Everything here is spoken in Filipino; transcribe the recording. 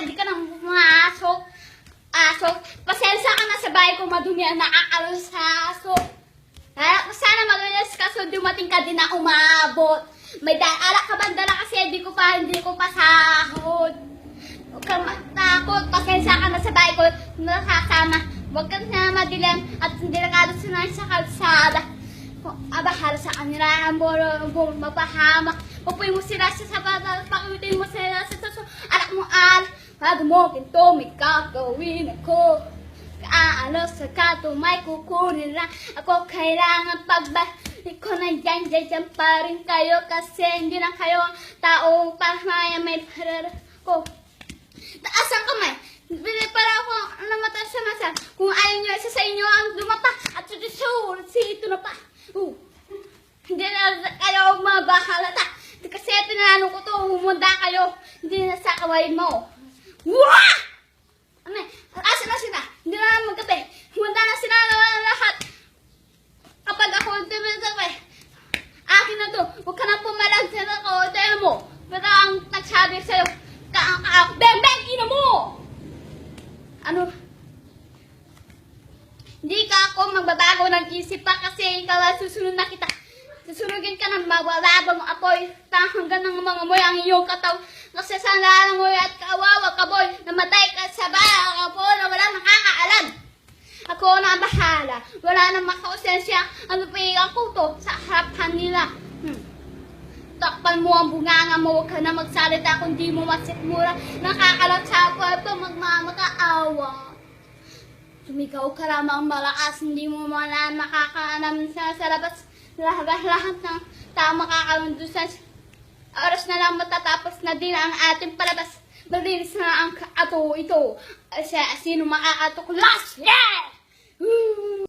hindi ka nang pumasok. Aso, pasensya ka na sa bahay ko, madumi ang nakakalo sa aso. Sana magalas ka, so dumating ka din na umabot. May alak ka bandala kasi hindi ko pa sahod. Huwag kang matakot, pasensya ka na sa bahay ko, nakakama. Huwag kang na madilim at delikado sa kalsada. Bahala sa kanila ang mapahamak. Pupuin mo sila sa sapatos, pakiwitin mo sila sa saso. Anak mo bago mo ginto, may kakawin ako. Kaano sa kato, may kukunin lang. Ako kailangan pagbalik ko na dyan pa rin kayo. Kasi hindi na kayo ang taong pamaya may parara ko. Taas ang kamay. Bili para ako namataas sa masa. Kung ayaw nyo, isa sa inyo ang dumapa. At ito na pa. Hindi na kayo mabahalata. Kasi pinanano ko to, humunda kayo. Hindi na sa kawain mo. Wah! Ano asa na sila? Hindi na naman magkape. Humanda na sila lahat. Kapag ako tumitape, akin na to. Huwag ka na pumalag sa ako. Tayo mo. Pero ang nagsabi sa'yo, bang, ina mo! Ano? Hindi ka ako magbabago ng isip pa kasi ikaw ang susunod na kita. Susunugin ka ng mawalabang apoy. Hanggang ng mga moy ang iyong kataw. Kasi sa lalangoy at kawawa ka boy. Namatay ka sa balang apoy na walang nakakaalam. Ako na ang bahala. Wala nang makausensya. Ano pa yung kuto sa harapan nila. Takpan mo ang bunganga mo. Huwag ka na magsalita kung di mo masikmura. Nakakalat sa kwarto magmamakaawa. Sumigaw ka lamang malakas. Hindi mo man makakaanam sa labas. Lahat ng tao makakaroon doon sa oras na lang matatapos na din ang ating palabas. Malinis na ang ito. Sino makakatuklas? Yeah!